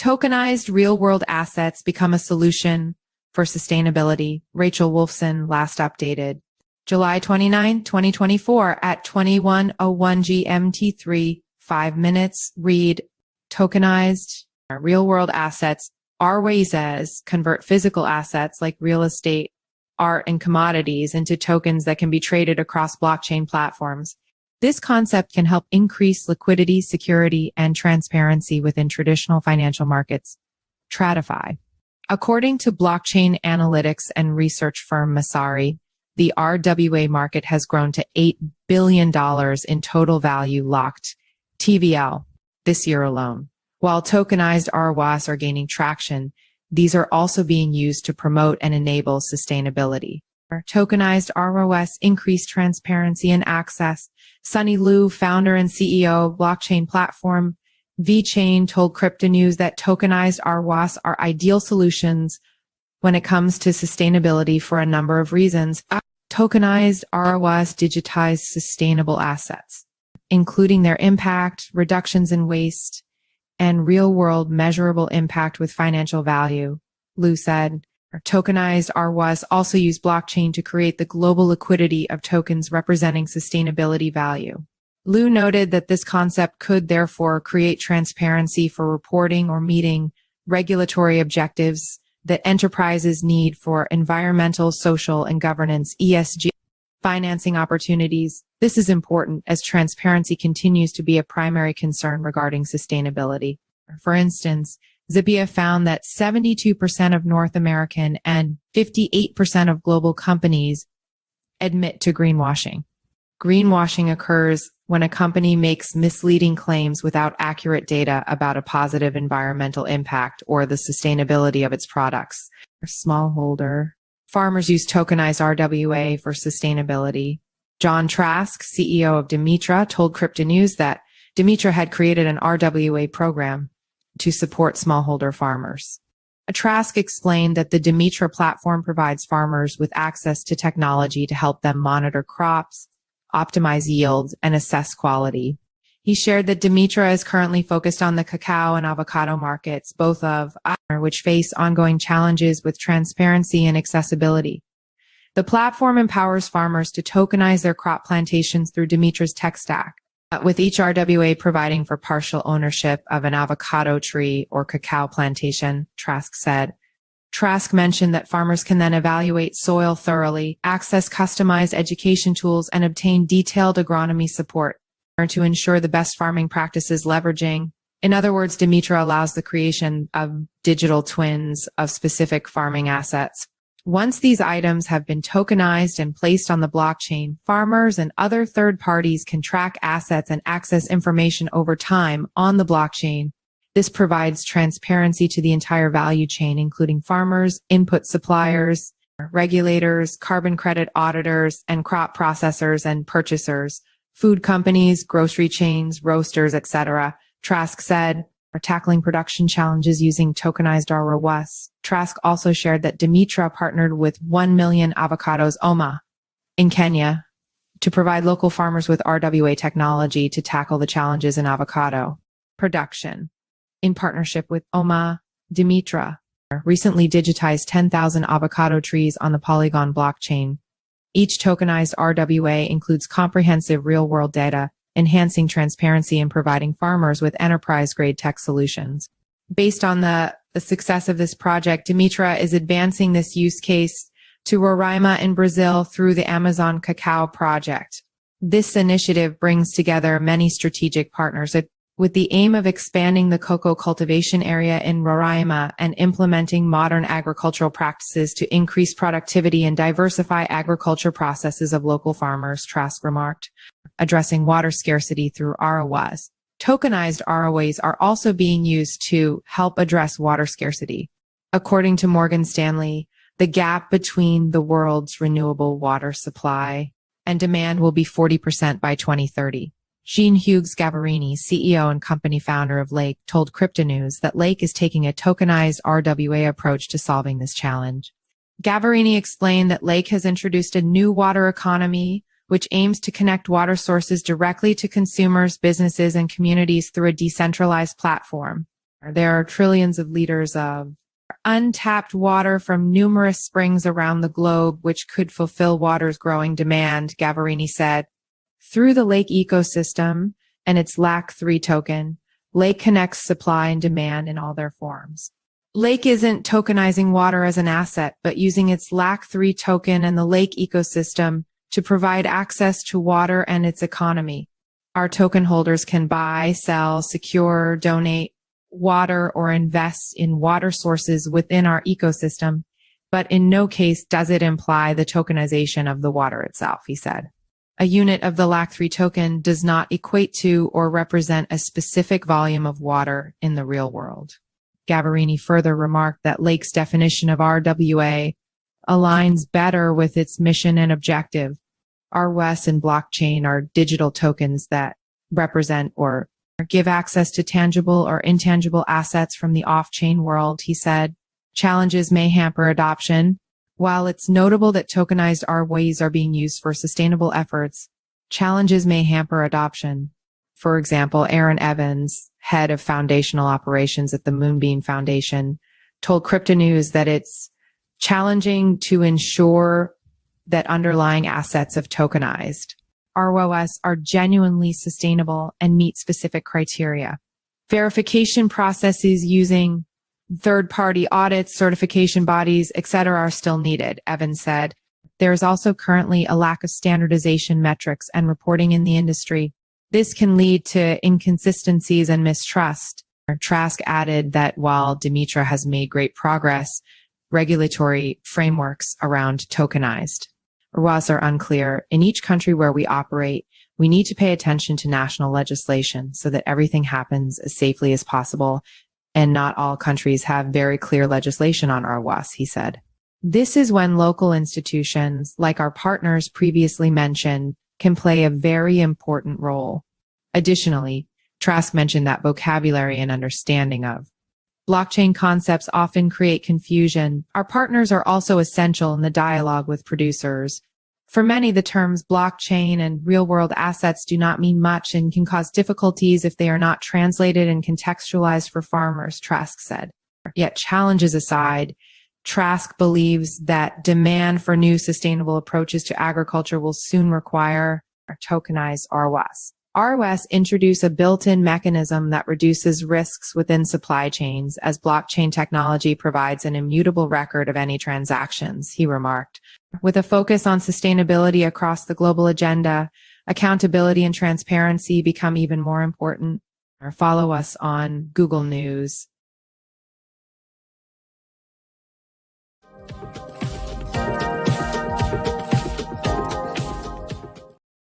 Tokenized real-world assets become a solution for sustainability. Rachel Wolfson last updated. July 29, 2024 at 21:01 GMT3, 5 minutes. Read, tokenized real-world assets, RWAs, convert physical assets like real estate, art, and commodities into tokens that can be traded across blockchain platforms. This concept can help increase liquidity, security, and transparency within traditional financial markets. TradiFi. According to blockchain analytics and research firm Messari, the RWA market has grown to $8 billion in total value locked TVL this year alone. While tokenized RWAs are gaining traction, these are also being used to promote and enable sustainability. Tokenized RWAs increase transparency and access. Sunny Liu, founder and CEO of blockchain platform VeChain, told Cryptonews that tokenized RWAs are ideal solutions when it comes to sustainability for a number of reasons. Tokenized RWAs digitize sustainable assets, including their impact, reductions in waste, and real-world measurable impact with financial value, Liu said. Tokenized RWAs also use blockchain to create the global liquidity of tokens representing sustainability value. Liu noted that this concept could therefore create transparency for reporting or meeting regulatory objectives that enterprises need for environmental, social, and governance (ESG) financing opportunities. This is important as transparency continues to be a primary concern regarding sustainability. For instance, Zipia found that 72% of North American and 58% of global companies admit to greenwashing. Greenwashing occurs when a company makes misleading claims without accurate data about a positive environmental impact or the sustainability of its products. Smallholder. Farmers use tokenized RWA for sustainability. John Trask, CEO of Demetra, told Cryptonews that Demetra had created an RWA program to support smallholder farmers. Trask explained that the Demetra platform provides farmers with access to technology to help them monitor crops, optimize yields, and assess quality. He shared that Demetra is currently focused on the cacao and avocado markets, both of which face ongoing challenges with transparency and accessibility. The platform empowers farmers to tokenize their crop plantations through Demetra's tech stack, with each RWA providing for partial ownership of an avocado tree or cacao plantation, Trask said. Trask mentioned that farmers can then evaluate soil thoroughly, access customized education tools, and obtain detailed agronomy support to ensure the best farming practices leveraging. In other words, Demetra allows the creation of digital twins of specific farming assets. Once these items have been tokenized and placed on the blockchain, farmers and other third parties can track assets and access information over time on the blockchain. This provides transparency to the entire value chain, including farmers, input suppliers, regulators, carbon credit auditors, and crop processors and purchasers, food companies, grocery chains, roasters, etc. Trask said, are tackling production challenges using tokenized RWAs. Trask also shared that Demetra partnered with 1 Million Avocados OMA in Kenya to provide local farmers with RWA technology to tackle the challenges in avocado production. In partnership with OMA, Demetra recently digitized 10,000 avocado trees on the Polygon blockchain. Each tokenized RWA includes comprehensive real-world data, enhancing transparency and providing farmers with enterprise-grade tech solutions. Based on the success of this project, Demetra is advancing this use case to Roraima in Brazil through the Amazon Cacao Project. This initiative brings together many strategic partners with the aim of expanding the cocoa cultivation area in Roraima and implementing modern agricultural practices to increase productivity and diversify agriculture processes of local farmers, Trask remarked. Addressing water scarcity through RWAs. Tokenized RWAs are also being used to help address water scarcity. According to Morgan Stanley, the gap between the world's renewable water supply and demand will be 40% by 2030. Jean-Hugues Gavarini, CEO and company founder of Lake, told Cryptonews that Lake is taking a tokenized RWA approach to solving this challenge. Gavarini explained that Lake has introduced a new water economy, which aims to connect water sources directly to consumers, businesses, and communities through a decentralized platform. There are trillions of liters of untapped water from numerous springs around the globe, which could fulfill water's growing demand, Gavarini said. Through the lake ecosystem and its LAC3 token, Lake connects supply and demand in all their forms. Lake isn't tokenizing water as an asset, but using its LAC3 token and the lake ecosystem to provide access to water and its economy. Our token holders can buy, sell, secure, donate water, or invest in water sources within our ecosystem, but in no case does it imply the tokenization of the water itself, he said. A unit of the LAC3 token does not equate to or represent a specific volume of water in the real world. Gavarini further remarked that Lake's definition of RWA aligns better with its mission and objective. RWAs and blockchain are digital tokens that represent or give access to tangible or intangible assets from the off-chain world, he said. Challenges may hamper adoption. While it's notable that tokenized RWAs are being used for sustainable efforts, challenges may hamper adoption. For example, Aaron Evans, head of foundational operations at the Moonbeam Foundation, told Cryptonews that it's challenging to ensure that underlying assets of tokenized RWAs are genuinely sustainable and meet specific criteria. Verification processes using third-party audits, certification bodies, etc. are still needed, Evans said. There is also currently a lack of standardization metrics and reporting in the industry. This can lead to inconsistencies and mistrust. Trask added that while Dimitra has made great progress, regulatory frameworks around tokenized RWAs are unclear. In each country where we operate, we need to pay attention to national legislation so that everything happens as safely as possible, and not all countries have very clear legislation on RWAs, he said. This is when local institutions, like our partners previously mentioned, can play a very important role. Additionally, Trask mentioned that vocabulary and understanding of blockchain concepts often create confusion. Our partners are also essential in the dialogue with producers. For many, the terms blockchain and real-world assets do not mean much and can cause difficulties if they are not translated and contextualized for farmers, Trask said. Yet challenges aside, Trask believes that demand for new sustainable approaches to agriculture will soon require tokenized RWAs. RWAs introduce a built-in mechanism that reduces risks within supply chains as blockchain technology provides an immutable record of any transactions, he remarked. With a focus on sustainability across the global agenda, accountability and transparency become even more important. Follow us on Google News